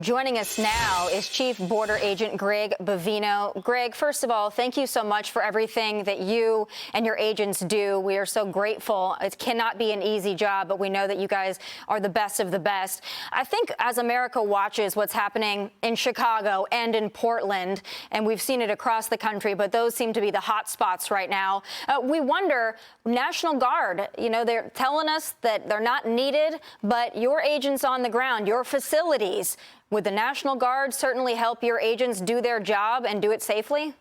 Joining us now is Chief Border Agent Greg Bovino. Greg, first of all, thank you so much for everything that you and your agents do. We are so grateful. It cannot be an easy job, but we know that you guys are the best of the best. I think as America watches what's happening in Chicago and in Portland, and we've seen it across the country, but those seem to be the hot spots right now, we wonder, National Guard, they're telling us that they're not needed, but your agents on the ground, your facilities, would the National Guard certainly help your agents do their job and do it safely?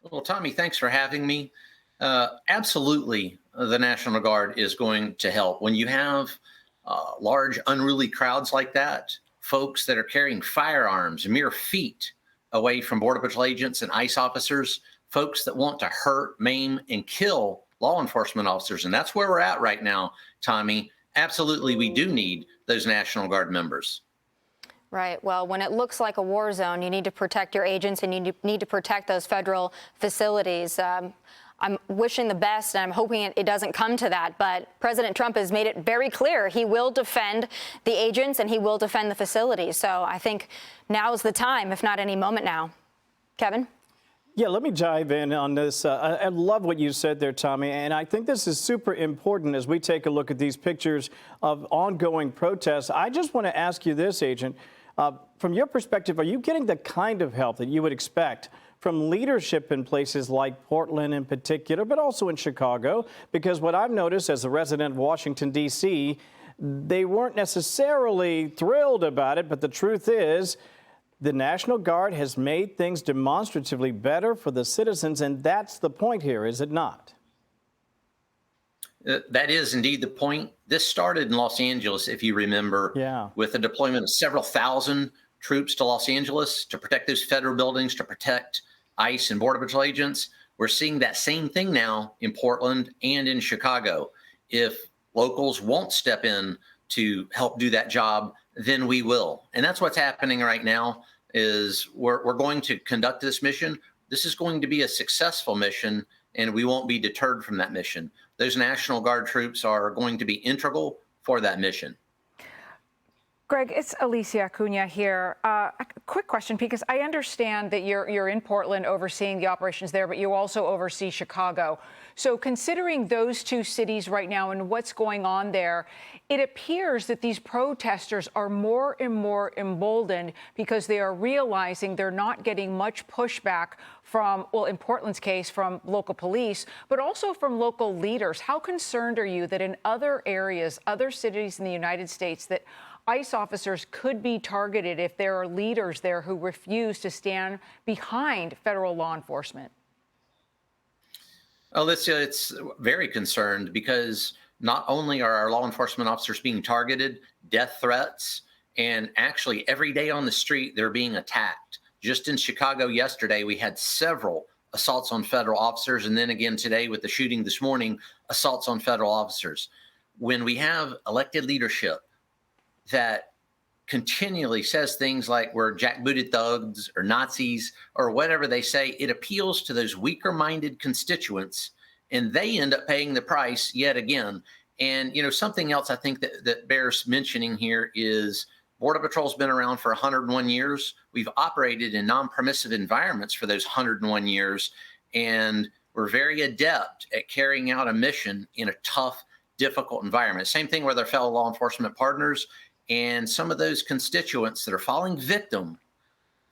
Well, Tommy, thanks for having me. Absolutely, the National Guard is going to help. When you have large, unruly crowds like that, folks that are carrying firearms mere feet away from Border Patrol agents and ICE officers, folks that want to hurt, maim, and kill law enforcement officers, and that's where we're at right now, Tommy. Absolutely, we do need those National Guard members. Right. Well, when it looks like a war zone, you need to protect your agents and you need to protect those federal facilities. I'm wishing the best, and I'm hoping it doesn't come to that. But President Trump has made it very clear he will defend the agents and he will defend the facilities. So I think now is the time, if not any moment now. Kevin? Yeah, let me dive in on this. I love what you said there, Tommy, and I think this is super important as we take a look at these pictures of ongoing protests. I just want to ask you this, Agent. From your perspective, are you getting the kind of help that you would expect from leadership in places like Portland in particular, but also in Chicago? Because what I've noticed as a resident of Washington, D.C., they weren't necessarily thrilled about it, but the truth is, the National Guard has made things demonstratively better for the citizens, and that's the point here, is it not? That is indeed the point. This started in Los Angeles, if you remember, with the deployment of several thousand troops to Los Angeles to protect those federal buildings, to protect ICE and Border Patrol agents. We're seeing that same thing now in Portland and in Chicago. If locals won't step in to help do that job, then we will. And that's what's happening right now is we're going to conduct this mission. This is going to be a successful mission, and we won't be deterred from that mission. Those National Guard troops are going to be integral for that mission. Greg, it's Alicia Acuna here. A quick question, because I understand that you're in Portland overseeing the operations there, but you also oversee Chicago. So considering those two cities right now and what's going on there, it appears that these protesters are more and more emboldened because they are realizing they're not getting much pushback from, well, in Portland's case, from local police, but also from local leaders. How concerned are you that in other areas, other cities in the United States, that ICE officers could be targeted if there are leaders there who refuse to stand behind federal law enforcement? Alicia, it's very concerned because not only are our law enforcement officers being targeted, death threats, and actually every day on the street they're being attacked. Just in Chicago yesterday, we had several assaults on federal officers, and then again today with the shooting this morning, assaults on federal officers. When we have elected leadership that continually says things like we're jackbooted thugs or Nazis or whatever they say, it appeals to those weaker-minded constituents, and they end up paying the price yet again. And, something else I think that bears mentioning here is Border Patrol's been around for 101 years. We've operated in non-permissive environments for those 101 years, and we're very adept at carrying out a mission in a tough, difficult environment. Same thing with our fellow law enforcement partners. And some of those constituents that are falling victim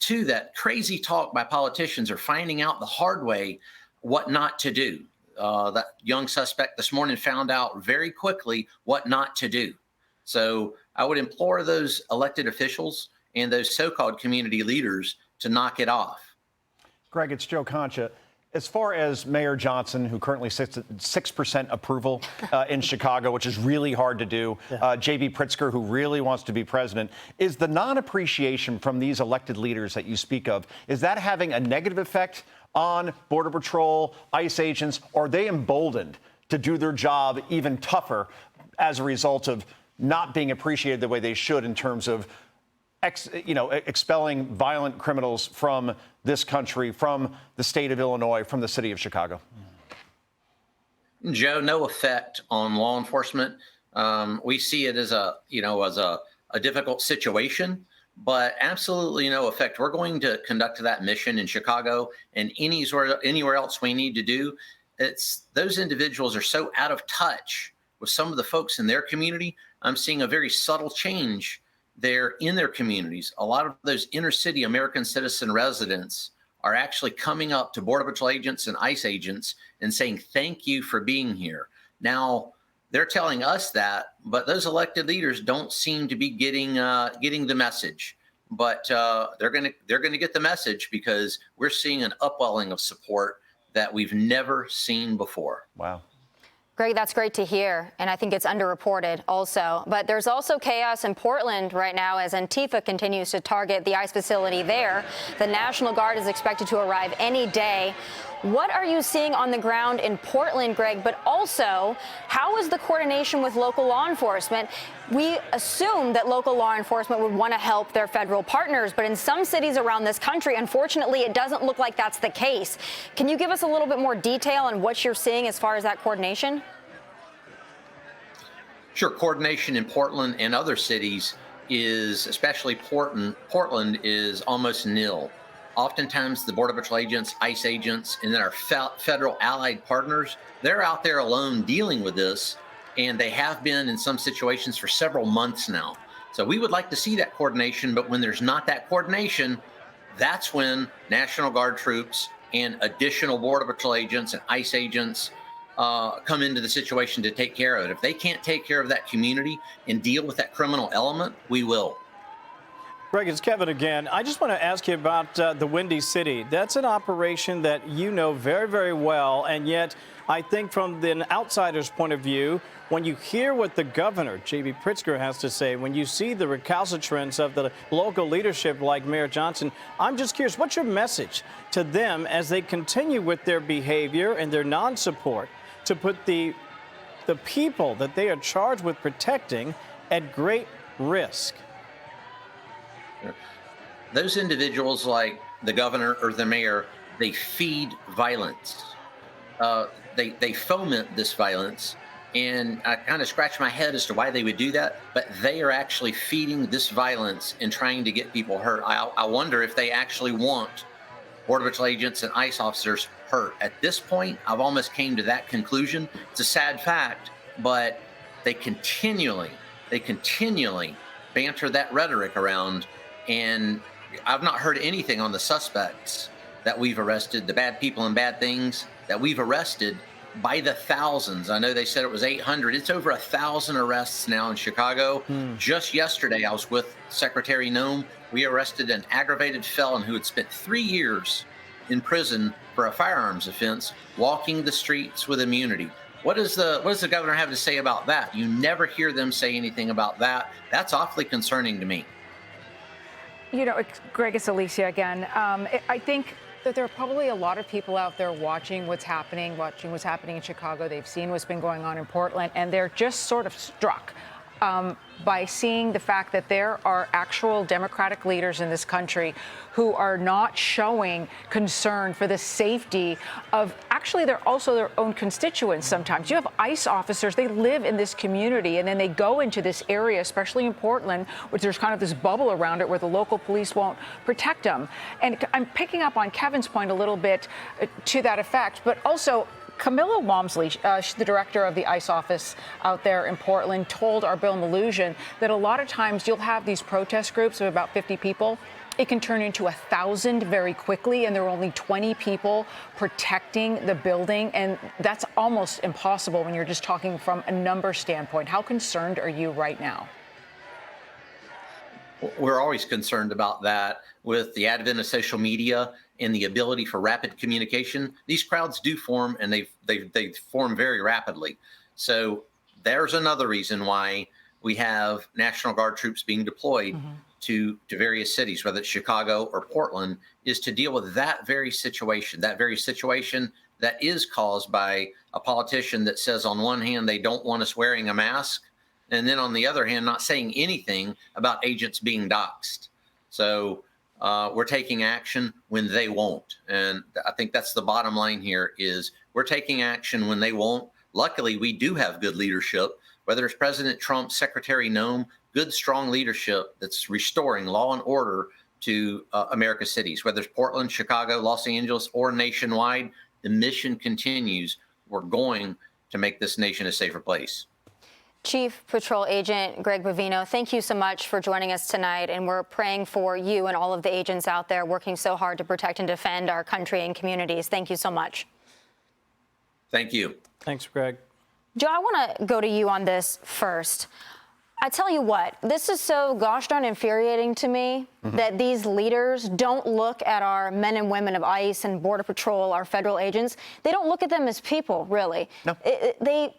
to that crazy talk by politicians are finding out the hard way what not to do. That young suspect this morning found out very quickly what not to do. So I would implore those elected officials and those so-called community leaders to knock it off. Greg, it's Joe Concha. As far as Mayor Johnson, who currently sits at 6% approval in Chicago, which is really hard to do, J.B. Pritzker, who really wants to be president, is the non-appreciation from these elected leaders that you speak of, is that having a negative effect on Border Patrol, ICE agents? Or are they emboldened to do their job even tougher as a result of not being appreciated the way they should in terms of expelling violent criminals from this country, from the state of Illinois, from the city of Chicago? Joe, no effect on law enforcement. We see it as a a difficult situation, but absolutely no effect. We're going to conduct that mission in Chicago and anywhere else we need to do. It's those individuals are so out of touch with some of the folks in their community. I'm seeing a very subtle change there in their communities. A lot of those inner city American citizen residents are actually coming up to Border Patrol agents and ICE agents and saying, thank you for being here. Now, they're telling us that, but those elected leaders don't seem to be getting the message. But they're going to get the message, because we're seeing an upwelling of support that we've never seen before. Wow. Greg, that's great to hear, and I think it's underreported also. But there's also chaos in Portland right now as Antifa continues to target the ICE facility there. The National Guard is expected to arrive any day. What are you seeing on the ground in Portland, Greg? But also, how is the coordination with local law enforcement? We assume that local law enforcement would want to help their federal partners, but in some cities around this country, unfortunately, it doesn't look like that's the case. Can you give us a little bit more detail on what you're seeing as far as that coordination? Sure. Coordination in Portland and other cities is, especially Portland, is almost nil. Oftentimes, the Border Patrol agents, ICE agents, and then our federal allied partners, they're out there alone dealing with this, and they have been in some situations for several months now. So we would like to see that coordination, but when there's not that coordination, that's when National Guard troops and additional Border Patrol agents and ICE agents come into the situation to take care of it. If they can't take care of that community and deal with that criminal element, we will. Greg, it's Kevin again. I just want to ask you about the Windy City. That's an operation that you know very, very well, and yet I think from an outsider's point of view, when you hear what the governor, J.B. Pritzker, has to say, when you see the recalcitrance of the local leadership like Mayor Johnson, I'm just curious, what's your message to them as they continue with their behavior and their non-support to put the people that they are charged with protecting at great risk? Those individuals, like the governor or the mayor, they feed violence. They foment this violence, and I kind of scratch my head as to why they would do that. But they are actually feeding this violence and trying to get people hurt. I wonder if they actually want Border Patrol agents and ICE officers hurt. At this point, I've almost came to that conclusion. It's a sad fact, but they continually banter that rhetoric around, and I've not heard anything on the suspects that we've arrested, the bad people and bad things that we've arrested by the thousands. I know they said it was 800. It's over 1,000 arrests now in Chicago. Just yesterday, I was with Secretary Noem. We arrested an aggravated felon who had spent 3 years in prison for a firearms offense, walking the streets with immunity. What does the governor have to say about that? You never hear them say anything about that. That's awfully concerning to me. You know, Greg, it's Alicia again. I think that there are probably a lot of people out there watching what's happening in Chicago. They've seen what's been going on in Portland, and they're just sort of struck by seeing the fact that there are actual Democratic leaders in this country who are not showing concern for the safety of they're also their own constituents sometimes. You have ICE officers, they live in this community, and then they go into this area, especially in Portland, which there's kind of this bubble around it where the local police won't protect them. And I'm picking up on Kevin's point a little bit to that effect, but also Camilla Walmsley, she's the director of the ICE office out there in Portland, told our Bill Mallusion that a lot of times you'll have these protest groups of about 50 people. It can turn into 1,000 very quickly, and there are only 20 people protecting the building. And that's almost impossible when you're just talking from a number standpoint. How concerned are you right now? We're always concerned about that. With the advent of social media and the ability for rapid communication, these crowds do form, and they form very rapidly. So there's another reason why we have National Guard troops being deployed to various cities, whether it's Chicago or Portland, is to deal with that very situation that is caused by a politician that says on one hand they don't want us wearing a mask, and then on the other hand not saying anything about agents being doxxed. So we're taking action when they won't. And I think that's the bottom line here is we're taking action when they won't. Luckily, we do have good leadership, whether it's President Trump, Secretary Noem, good, strong leadership that's restoring law and order to America's cities, whether it's Portland, Chicago, Los Angeles, or nationwide. The mission continues. We're going to make this nation a safer place. Chief Patrol Agent Greg Bovino, thank you so much for joining us tonight, and we're praying for you and all of the agents out there working so hard to protect and defend our country and communities. Thank you so much. Thank you. Thanks, Greg. Joe, I want to go to you on this first. I tell you what, this is so gosh darn infuriating to me that these leaders don't look at our men and women of ICE and Border Patrol, our federal agents. They don't look at them as people, really. No. They,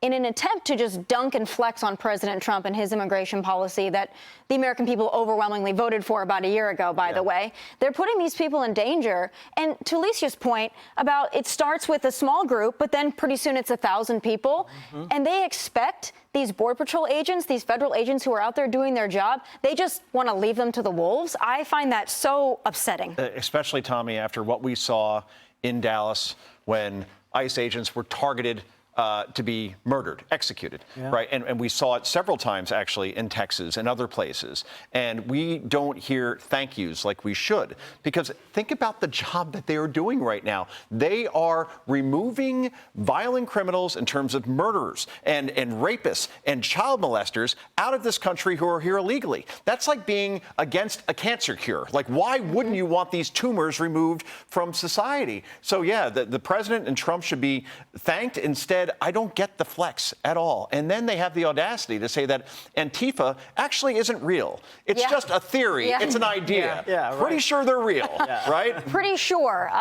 in an attempt to just dunk and flex on President Trump and his immigration policy that the American people overwhelmingly voted for about a year ago, by the way, they're putting these people in danger. And to Alicia's point about it starts with a small group, but then pretty soon it's 1,000 people. And they expect these Border Patrol agents, these federal agents who are out there doing their job, they just want to leave them to the wolves. I find that so upsetting. Especially, Tommy, after what we saw in Dallas when ICE agents were targeted to be murdered, executed, right? And we saw it several times, actually, in Texas and other places. And we don't hear thank yous like we should, because think about the job that they are doing right now. They are removing violent criminals in terms of murderers and rapists and child molesters out of this country who are here illegally. That's like being against a cancer cure. Like, why wouldn't you want these tumors removed from society? So, yeah, the president and Trump should be thanked. Instead, I don't get the flex at all. And then they have the audacity to say that Antifa actually isn't real. It's just a theory. It's an idea. Pretty sure they're real, right? Pretty sure.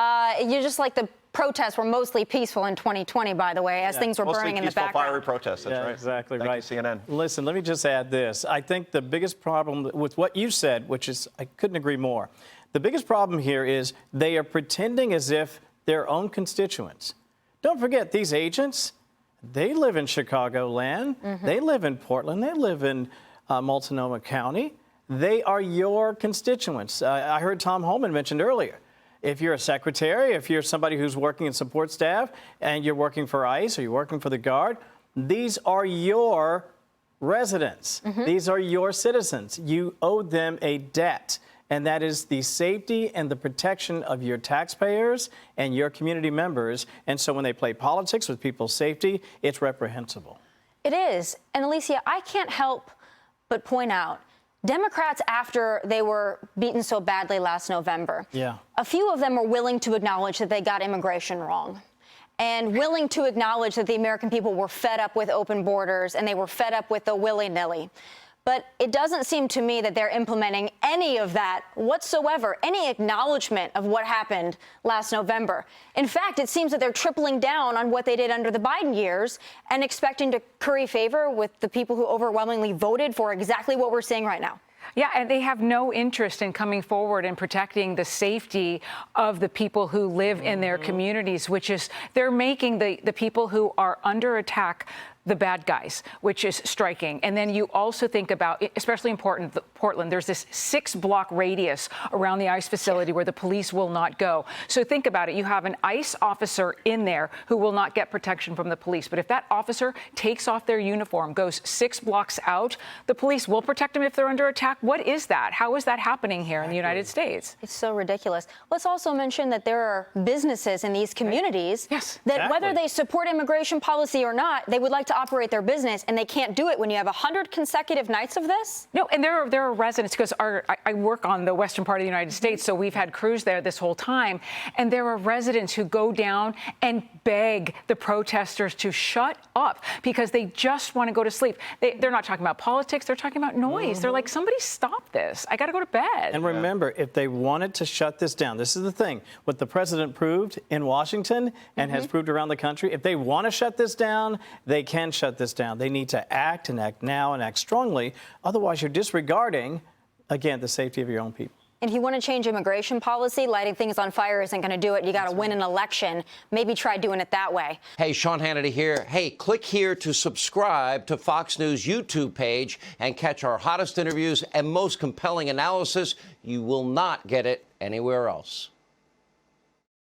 You're just like the protests were mostly peaceful in 2020, by the way, as things were burning in the background. Fiery protests, that's right. Exactly Thank right. you, CNN. Listen, let me just add this. I think the biggest problem with what you said, which is, I couldn't agree more. The biggest problem here is they are pretending as if their own constituents. Don't forget, these agents, they live in Chicagoland. They live in Portland. They live in Multnomah County. They are your constituents. I heard Tom Holman mentioned earlier. If you're a secretary, if you're somebody who's working in support staff and you're working for ICE or you're working for the Guard, these are your residents. These are your citizens. You owe them a debt. And that is the safety and the protection of your taxpayers and your community members. And so when they play politics with people's safety, it's reprehensible. It is. And Alicia, I can't help but point out, Democrats, after they were beaten so badly last November, a few of them were willing to acknowledge that they got immigration wrong and willing to acknowledge that the American people were fed up with open borders and they were fed up with the willy-nilly. But it doesn't seem to me that they're implementing any of that whatsoever, any acknowledgement of what happened last November. In fact, it seems that they're tripling down on what they did under the Biden years and expecting to curry favor with the people who overwhelmingly voted for exactly what we're seeing right now. Yeah, and they have no interest in coming forward and protecting the safety of the people who live in their communities, which is they're making the people who are under attack the bad guys, which is striking. And then you also think about, especially in Portland, there's this 6-block radius around the ICE facility where the police will not go. So think about it. You have an ICE officer in there who will not get protection from the police. But if that officer takes off their uniform, goes 6 blocks out, the police will protect them if they're under attack. What is that? How is that happening here in the United States? It's so ridiculous. Let's also mention that there are businesses in these communities that whether they support immigration policy or not, they would like to operate their business, and they can't do it when you have 100 consecutive nights of this? No, and there are residents, because I work on the western part of the United States, so we've had crews there this whole time, and there are residents who go down and beg the protesters to shut up because they just want to go to sleep. They're not talking about politics, they're talking about noise. They're like, somebody stop this. I got to go to bed. And remember, if they wanted to shut this down, this is the thing, what the president proved in Washington and has proved around the country, if they want to shut this down, they can shut this down. They need to act and act now and act strongly. Otherwise, you're disregarding, again, the safety of your own people. And if you want to change immigration policy, lighting things on fire isn't going to do it. You got to win an election. Maybe try doing it that way. Hey, Sean Hannity here. Hey, click here to subscribe to Fox News YouTube page and catch our hottest interviews and most compelling analysis. You will not get it anywhere else.